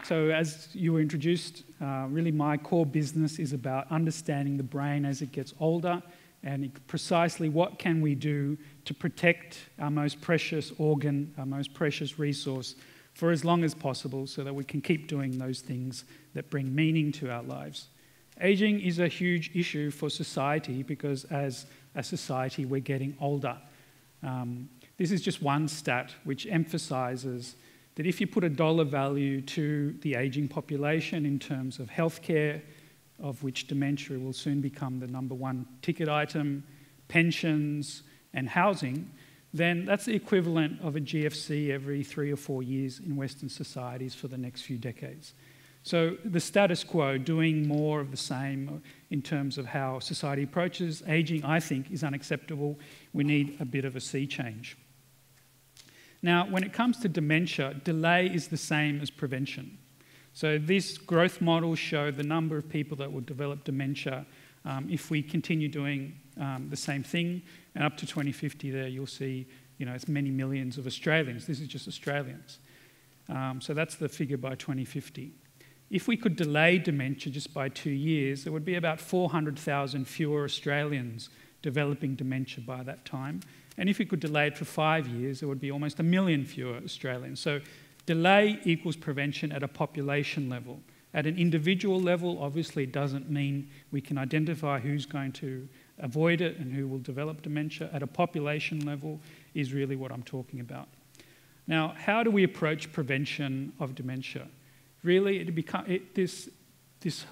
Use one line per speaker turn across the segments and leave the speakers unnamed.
So as you were introduced, really my core business is about understanding the brain as it gets older and precisely what can we do to protect our most precious organ, our most precious resource for as long as possible so that we can keep doing those things that bring meaning to our lives. Aging is a huge issue for society because as a society we're getting older. This is just one stat which emphasises that if you put a dollar value to the ageing population in terms of healthcare, of which dementia will soon become the #1 ticket item, pensions and housing, then that's the equivalent of a GFC every 3 or 4 years in Western societies for the next few decades. So the status quo, doing more of the same in terms of how society approaches ageing, I think is unacceptable. We need a bit of a sea change. Now, when it comes to dementia, delay is the same as prevention. So this growth model showed the number of people that will develop dementia if we continue doing the same thing. And up to 2050 there, you'll see, it's many millions of Australians. This is just Australians. So that's the figure by 2050. If we could delay dementia just by 2 years, there would be about 400,000 fewer Australians developing dementia by that time. And if we could delay it for 5 years, there would be almost 1 million fewer Australians. So delay equals prevention at a population level. At an individual level, obviously, it doesn't mean we can identify who's going to avoid it and who will develop dementia. At a population level is really what I'm talking about. Now, how do we approach prevention of dementia? Really,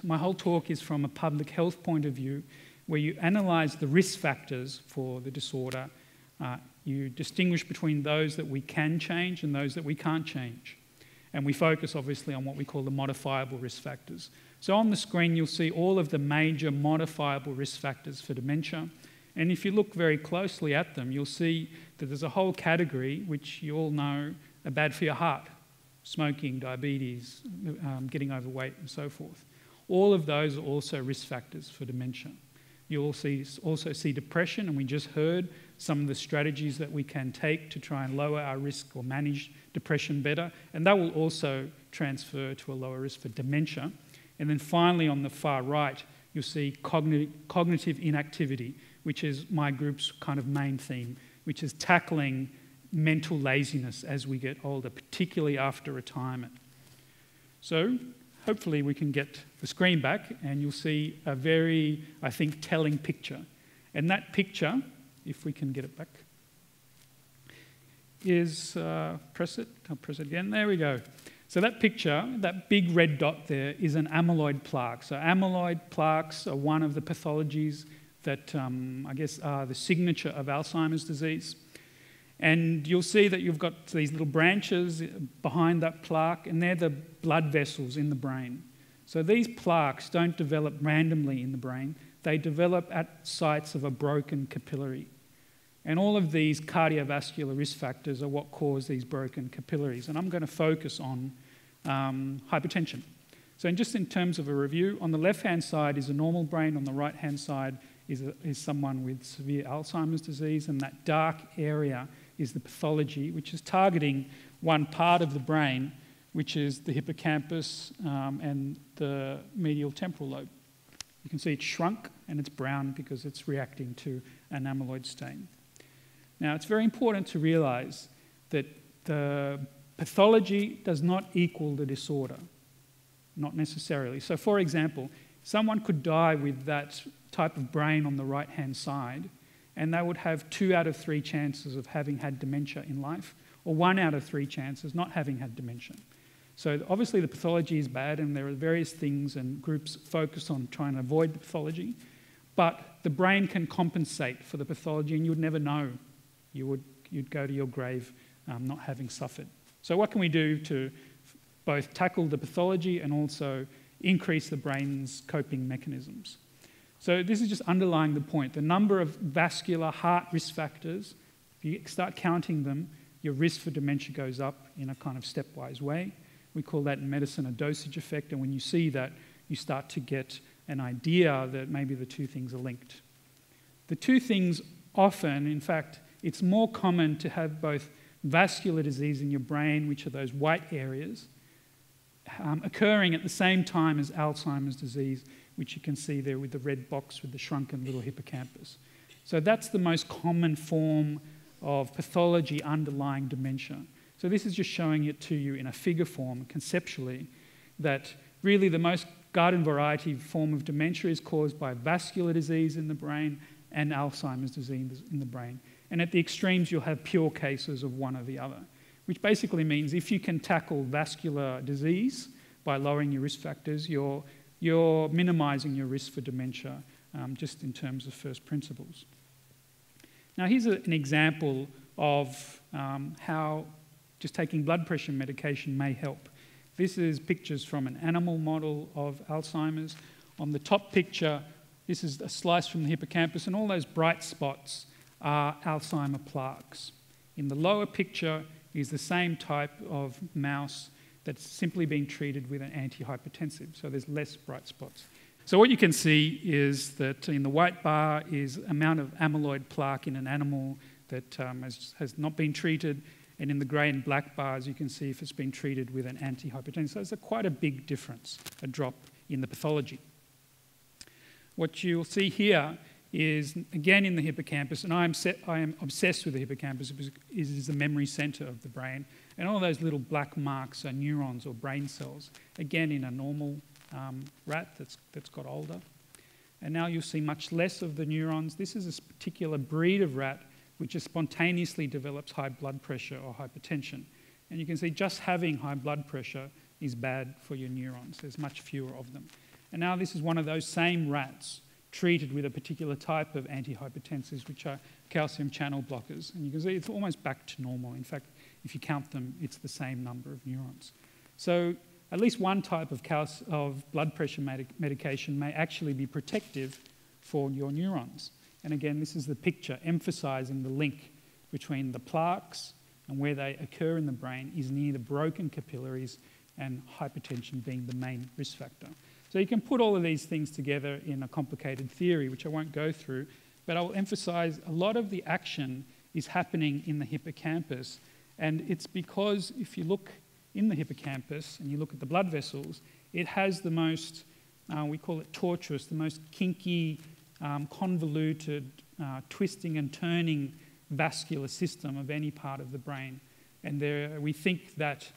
my whole talk is from a public health point of view, where you analyse the risk factors for the disorder. You distinguish between those that we can change and those that we can't change. And we focus, obviously, on what we call the modifiable risk factors. So on the screen, you'll see all of the major modifiable risk factors for dementia. And if you look very closely at them, you'll see that there's a whole category which you all know are bad for your heart. Smoking, diabetes, getting overweight, and so forth. All of those are also risk factors for dementia. You'll also see depression, and we just heard some of the strategies that we can take to try and lower our risk or manage depression better, and that will also transfer to a lower risk for dementia. And then finally, on the far right, you'll see cognitive inactivity, which is my group's kind of main theme, which is tackling mental laziness as we get older, particularly after retirement. So hopefully we can get the screen back and you'll see a very, I think, telling picture. And that picture, if we can get it back, is, I'll press it again, there we go. So that picture, that big red dot there is an amyloid plaque. So amyloid plaques are one of the pathologies that I guess are the signature of Alzheimer's disease. And you'll see that you've got these little branches behind that plaque, and they're the blood vessels in the brain. So these plaques don't develop randomly in the brain. They develop at sites of a broken capillary. And all of these cardiovascular risk factors are what cause these broken capillaries. And I'm going to focus on hypertension. So just in terms of a review, on the left-hand side is a normal brain, on the right-hand side is someone with severe Alzheimer's disease, and that dark area is the pathology, which is targeting one part of the brain, which is the hippocampus and the medial temporal lobe. You can see it's shrunk and it's brown because it's reacting to an amyloid stain. Now, it's very important to realise that the pathology does not equal the disorder, not necessarily. So, for example, someone could die with that type of brain on the right-hand side, and they would have 2 out of 3 chances of having had dementia in life, or 1 out of 3 chances not having had dementia. So obviously the pathology is bad, and there are various things and groups focused on trying to avoid the pathology, but the brain can compensate for the pathology, and you'd never know. You'd go to your grave not having suffered. So what can we do to both tackle the pathology and also increase the brain's coping mechanisms? So this is just underlying the point. The number of vascular heart risk factors, if you start counting them, your risk for dementia goes up in a kind of stepwise way. We call that in medicine a dosage effect, and when you see that, you start to get an idea that maybe the two things are linked. The two things often, in fact, it's more common to have both vascular disease in your brain, which are those white areas, occurring at the same time as Alzheimer's disease, which you can see there with the red box with the shrunken little hippocampus. So that's the most common form of pathology underlying dementia. So this is just showing it to you in a figure form, conceptually, that really the most garden variety form of dementia is caused by vascular disease in the brain and Alzheimer's disease in the brain. And at the extremes, you'll have pure cases of one or the other, which basically means if you can tackle vascular disease by lowering your risk factors, you're minimising your risk for dementia, just in terms of first principles. Now, here's an example of how just taking blood pressure medication may help. This is pictures from an animal model of Alzheimer's. On the top picture, this is a slice from the hippocampus, and all those bright spots are Alzheimer plaques. In the lower picture is the same type of mouse that's simply being treated with an antihypertensive, so there's less bright spots. So what you can see is that in the white bar is amount of amyloid plaque in an animal that has not been treated, and in the grey and black bars you can see if it's been treated with an antihypertensive. So it's quite a big difference, a drop in the pathology. What you'll see here is, again in the hippocampus, and I am obsessed with the hippocampus because it is the memory centre of the brain, and all those little black marks are neurons or brain cells, again in a normal rat that's got older. And now you'll see much less of the neurons. This is a particular breed of rat which just spontaneously develops high blood pressure or hypertension. And you can see just having high blood pressure is bad for your neurons. There's much fewer of them. And now this is one of those same rats treated with a particular type of antihypertensives, which are calcium channel blockers. And you can see it's almost back to normal. In fact, if you count them, it's the same number of neurons. So at least one type of blood pressure medication may actually be protective for your neurons. And again, this is the picture emphasising the link between the plaques and where they occur in the brain is near the broken capillaries, and hypertension being the main risk factor. So you can put all of these things together in a complicated theory, which I won't go through, but I will emphasise a lot of the action is happening in the hippocampus, and it's because if you look in the hippocampus and you look at the blood vessels, it has the most, we call it tortuous, the most kinky, convoluted, twisting and turning vascular system of any part of the brain. And we think that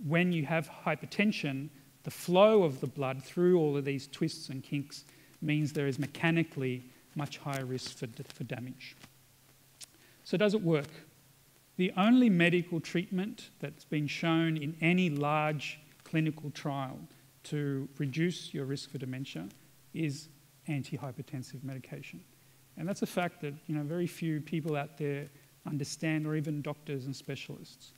when you have hypertension, the flow of the blood through all of these twists and kinks means there is mechanically much higher risk for damage. So does it work? The only medical treatment that's been shown in any large clinical trial to reduce your risk for dementia is antihypertensive medication. And that's a fact that very few people out there understand, or even doctors and specialists.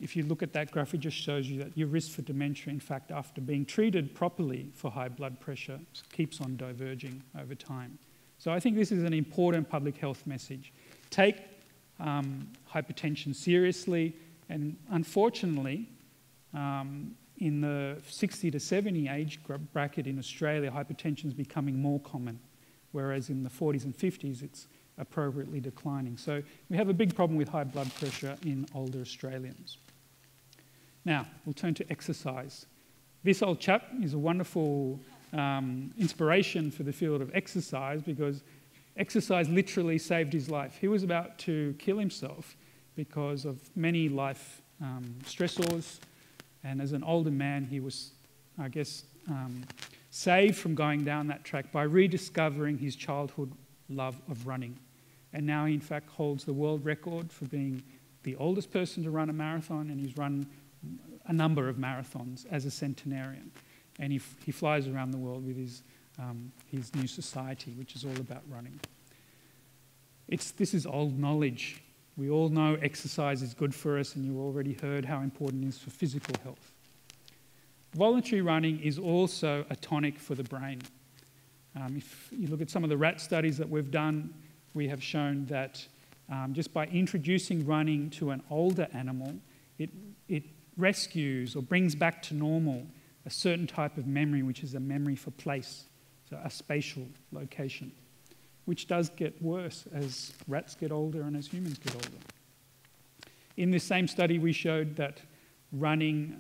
If you look at that graph, it just shows you that your risk for dementia, in fact, after being treated properly for high blood pressure, keeps on diverging over time. So I think this is an important public health message. Take hypertension seriously, and unfortunately, in the 60 to 70 age bracket in Australia, hypertension is becoming more common, whereas in the 40s and 50s, it's appropriately declining. So we have a big problem with high blood pressure in older Australians. Now, we'll turn to exercise. This old chap is a wonderful inspiration for the field of exercise, because exercise literally saved his life. He was about to kill himself because of many life stressors, and as an older man, he was, I guess, saved from going down that track by rediscovering his childhood love of running. And now he, in fact, holds the world record for being the oldest person to run a marathon, and he's run a number of marathons as a centenarian. And he flies around the world with his new society, which is all about running. This is old knowledge. We all know exercise is good for us, and you've already heard how important it is for physical health. Voluntary running is also a tonic for the brain. If you look at some of the rat studies that we've done, we have shown that just by introducing running to an older animal, it rescues or brings back to normal a certain type of memory, which is a memory for place, so a spatial location, which does get worse as rats get older and as humans get older. In this same study, we showed that running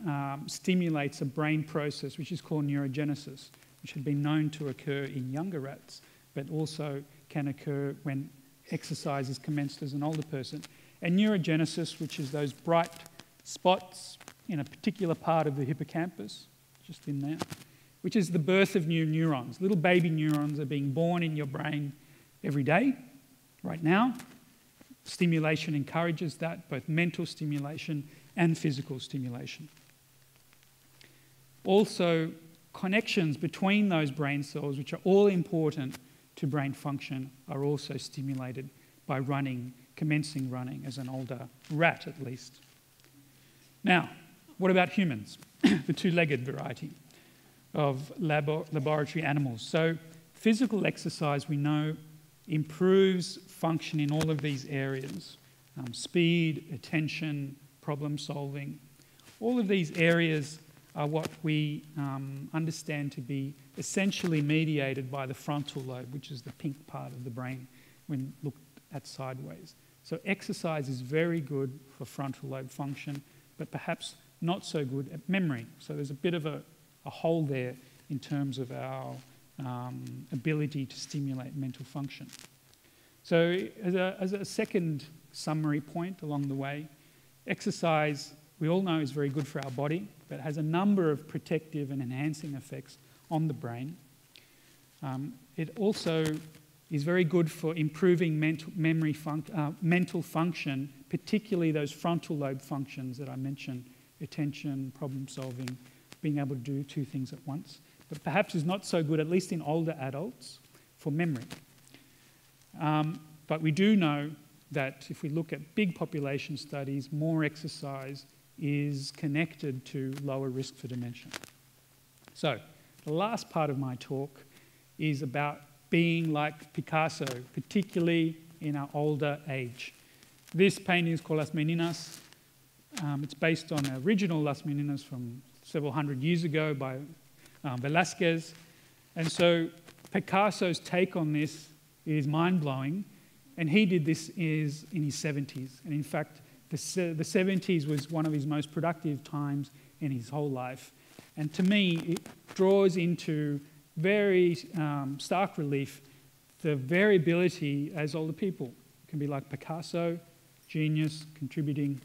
stimulates a brain process which is called neurogenesis, which had been known to occur in younger rats, but also can occur when exercise is commenced as an older person. And neurogenesis, which is those bright spots in a particular part of the hippocampus, just in there, which is the birth of new neurons. Little baby neurons are being born in your brain every day, right now. Stimulation encourages that, both mental stimulation and physical stimulation. Also, connections between those brain cells, which are all important to brain function, are also stimulated by commencing running as an older rat at least. Now, what about humans? The two-legged variety of laboratory animals. So physical exercise, we know, improves function in all of these areas. Speed, attention, problem solving. All of these areas are what we understand to be essentially mediated by the frontal lobe, which is the pink part of the brain when looked at sideways. So exercise is very good for frontal lobe function, but perhaps not so good at memory. So there's a bit of a hole there in terms of our ability to stimulate mental function. So as a second summary point along the way, exercise, we all know, is very good for our body, but has a number of protective and enhancing effects on the brain. It also is very good for improving mental function, particularly those frontal lobe functions that I mentioned, attention, problem solving, being able to do two things at once, but perhaps is not so good, at least in older adults, for memory. But we do know that if we look at big population studies, more exercise is connected to lower risk for dementia. So the last part of my talk is about being like Picasso, particularly in our older age. This painting is called Las Meninas. It's based on an original Las Meninas from several hundred years ago by Velázquez. And so Picasso's take on this is mind-blowing. And he did this in his 70s. And in fact, the 70s was one of his most productive times in his whole life. And to me, it draws into very stark relief the variability as older people. It can be like Picasso, genius, contributing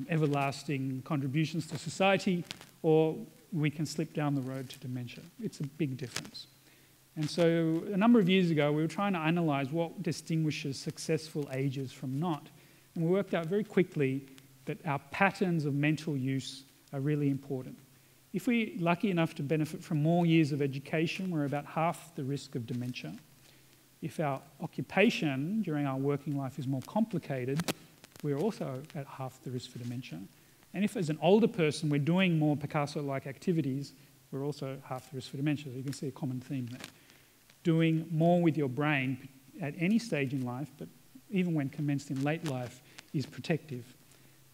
everlasting contributions to society, or we can slip down the road to dementia. It's a big difference. And so a number of years ago, we were trying to analyse what distinguishes successful ages from not. And we worked out very quickly that our patterns of mental use are really important. If we're lucky enough to benefit from more years of education, we're about half the risk of dementia. If our occupation during our working life is more complicated, we're also at half the risk for dementia. And if as an older person we're doing more Picasso-like activities, we're also half the risk for dementia. So you can see a common theme there. Doing more with your brain at any stage in life, but even when commenced in late life, is protective.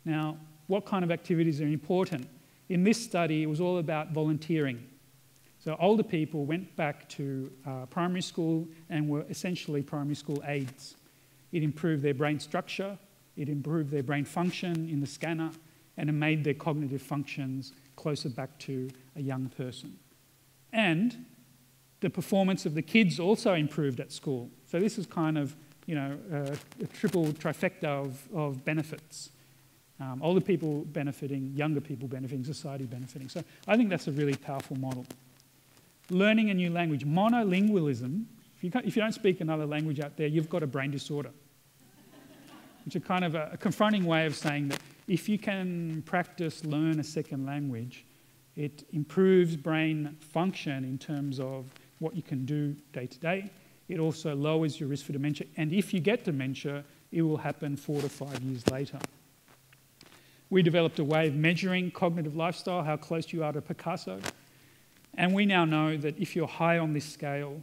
Now, what kind of activities are important? In this study, it was all about volunteering. So older people went back to primary school and were essentially primary school aides. It improved their brain structure, it improved their brain function in the scanner, and it made their cognitive functions closer back to a young person. And the performance of the kids also improved at school. So this is kind of, a triple trifecta of benefits. Older people benefiting, younger people benefiting, society benefiting. So I think that's a really powerful model. Learning a new language. Monolingualism, if you don't speak another language out there, you've got a brain disorder. Which is kind of a confronting way of saying that if you can practice, learn a second language, it improves brain function in terms of what you can do day to day. It also lowers your risk for dementia. And if you get dementia, it will happen 4 to 5 years later. We developed a way of measuring cognitive lifestyle, how close you are to Picasso. And we now know that if you're high on this scale,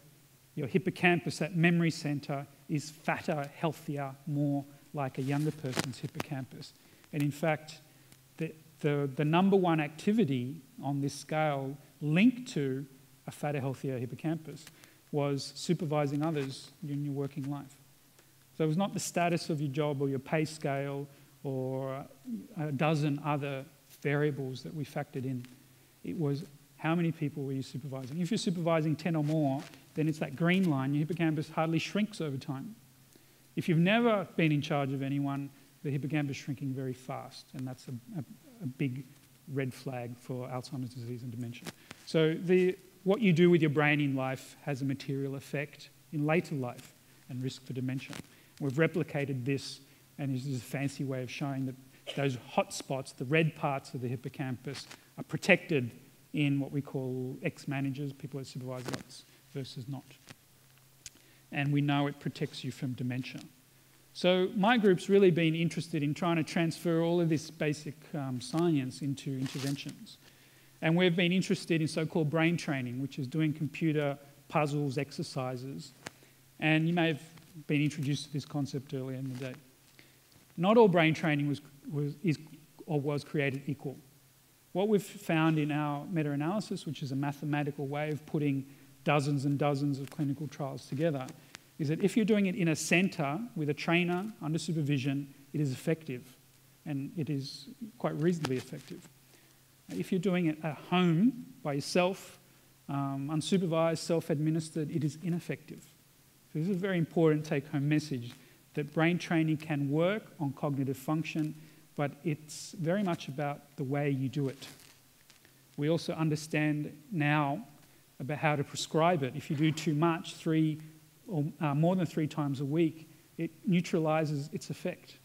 your hippocampus, that memory center, is fatter, healthier, more like a younger person's hippocampus. And in fact, the number one activity on this scale linked to a fatter, healthier hippocampus was supervising others in your working life. So it was not the status of your job or your pay scale or a dozen other variables that we factored in. It was how many people were you supervising. If you're supervising 10 or more, then it's that green line. Your hippocampus hardly shrinks over time. If you've never been in charge of anyone, the hippocampus is shrinking very fast, and that's a big red flag for Alzheimer's disease and dementia. So what you do with your brain in life has a material effect in later life and risk for dementia. We've replicated this, and this is a fancy way of showing that those hot spots, the red parts of the hippocampus, are protected in what we call ex-managers, people that supervise lots, versus not. And we know it protects you from dementia. So my group's really been interested in trying to transfer all of this basic science into interventions. And we've been interested in so-called brain training, which is doing computer puzzles, exercises. And you may have been introduced to this concept earlier in the day. Not all brain training was created equal. What we've found in our meta-analysis, which is a mathematical way of putting dozens and dozens of clinical trials together, is that if you're doing it in a centre with a trainer under supervision, it is effective, and it is quite reasonably effective. If you're doing it at home by yourself, unsupervised, self-administered, it is ineffective. So this is a very important take-home message, that brain training can work on cognitive function, but it's very much about the way you do it. We also understand now about how to prescribe it. If you do too much, more than 3 times a week, it neutralises its effect.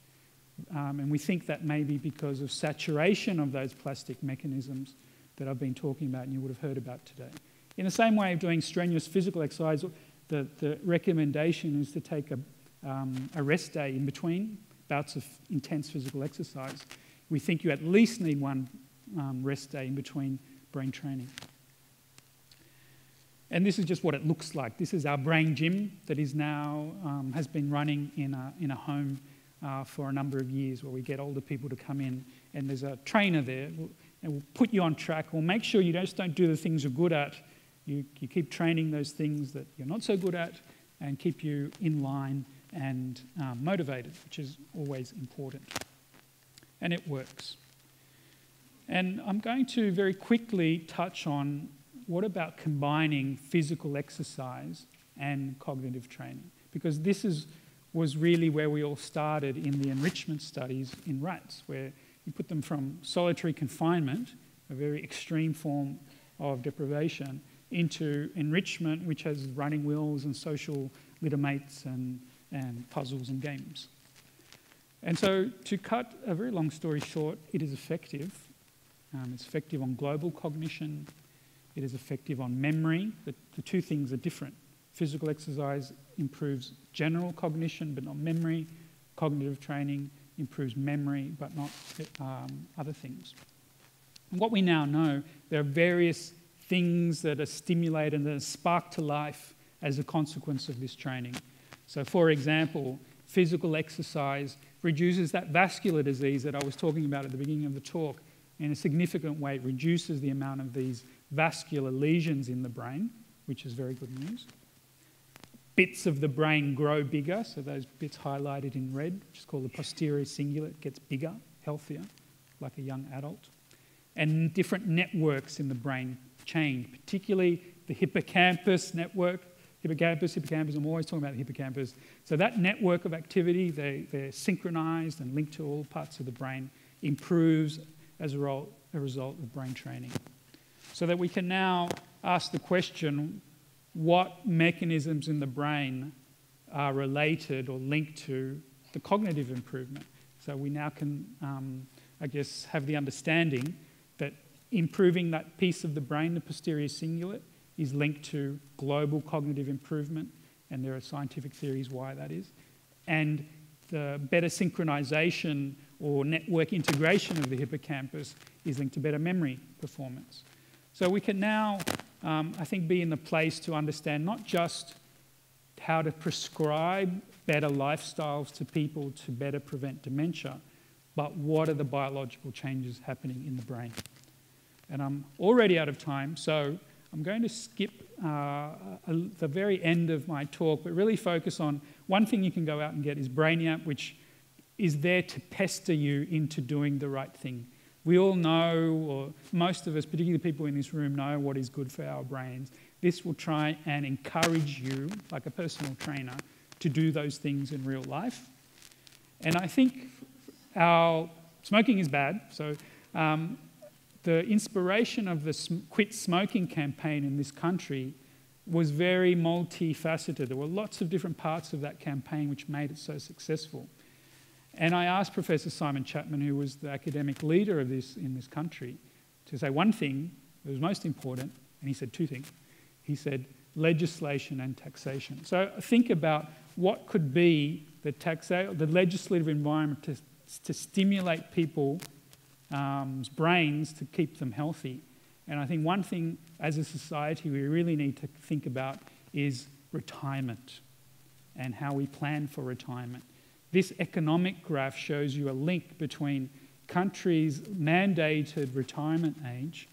And we think that may be because of saturation of those plastic mechanisms that I've been talking about and you would have heard about today. In the same way of doing strenuous physical exercise, the recommendation is to take a rest day in between bouts of intense physical exercise. We think you at least need one rest day in between brain training. And this is just what it looks like. This is our brain gym that is now has been running in a home for a number of years, where we get older people to come in, and there's a trainer there, and we'll put you on track. We'll make sure you just don't do the things you're good at. You keep training those things that you're not so good at, and keep you in line and motivated, which is always important. And it works. And I'm going to very quickly touch on what about combining physical exercise and cognitive training? Because this was really where we all started in the enrichment studies in rats, where you put them from solitary confinement, a very extreme form of deprivation, into enrichment, which has running wheels and social litter mates and puzzles and games. And so, to cut a very long story short, it is effective. It's effective on global cognition. It is effective on memory. The two things are different. Physical exercise improves general cognition, but not memory. Cognitive training improves memory, but not other things. And what we now know, there are various things that are stimulated and that are sparked to life as a consequence of this training. So, for example, physical exercise reduces that vascular disease that I was talking about at the beginning of the talk in a significant way. It reduces the amount of these vascular lesions in the brain, which is very good news. Bits of the brain grow bigger, so those bits highlighted in red, which is called the posterior cingulate, gets bigger, healthier, like a young adult. And different networks in the brain change, particularly the hippocampus network. Hippocampus, I'm always talking about the hippocampus. So that network of activity, they're synchronized and linked to all parts of the brain, improves as a result of brain training. So that we can now ask the question, what mechanisms in the brain are related or linked to the cognitive improvement? So we now can, have the understanding that improving that piece of the brain, the posterior cingulate, is linked to global cognitive improvement, and there are scientific theories why that is. And the better synchronization or network integration of the hippocampus is linked to better memory performance. So we can now, be in the place to understand not just how to prescribe better lifestyles to people to better prevent dementia, but what are the biological changes happening in the brain. And I'm already out of time, so I'm going to skip the very end of my talk, but really focus on one thing you can go out and get is Brainiac, which is there to pester you into doing the right thing. We all know, or most of us, particularly people in this room, know what is good for our brains. This will try and encourage you, like a personal trainer, to do those things in real life. And I think smoking is bad, so the inspiration of the Quit Smoking campaign in this country was very multifaceted. There were lots of different parts of that campaign which made it so successful. And I asked Professor Simon Chapman, who was the academic leader of this in this country, to say one thing that was most important, and he said two things. He said legislation and taxation. So think about what could be the legislative environment to stimulate people's brains to keep them healthy. And I think one thing as a society we really need to think about is retirement and how we plan for retirement. This economic graph shows you a link between countries' mandated retirement age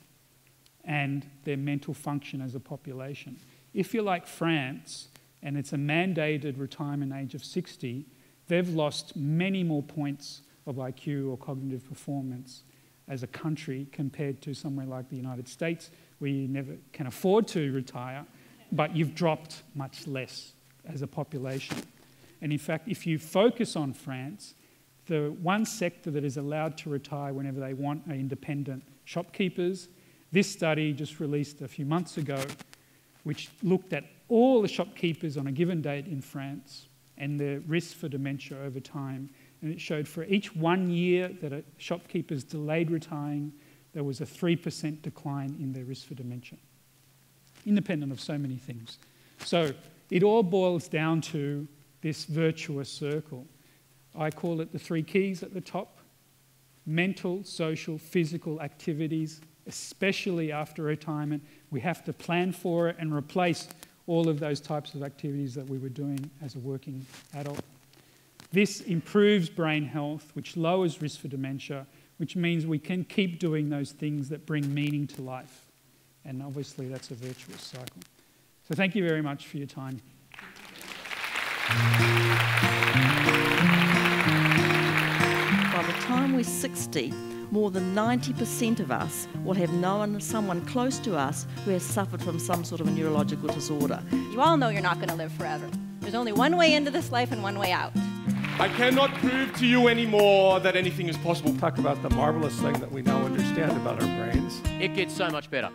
and their mental function as a population. If you're like France, and it's a mandated retirement age of 60, they've lost many more points of IQ or cognitive performance as a country compared to somewhere like the United States, where you never can afford to retire, but you've dropped much less as a population. And in fact, if you focus on France, the one sector that is allowed to retire whenever they want are independent shopkeepers. This study just released a few months ago, which looked at all the shopkeepers on a given date in France and their risk for dementia over time. And it showed for each 1 year that a shopkeeper's delayed retiring, there was a 3% decline in their risk for dementia, independent of so many things. So it all boils down to this virtuous circle. I call it the 3 keys at the top: mental, social, physical activities, especially after retirement. We have to plan for it and replace all of those types of activities that we were doing as a working adult. This improves brain health, which lowers risk for dementia, which means we can keep doing those things that bring meaning to life. And obviously that's a virtuous cycle. So thank you very much for your time.
By the time we're 60, more than 90% of us will have known someone close to us who has suffered from some sort of a neurological disorder.
You all know you're not going to live forever. There's only one way into this life and one way out.
I cannot prove to you anymore that anything is possible.
Talk about the marvelous thing that we now understand about our brains.
It gets so much better.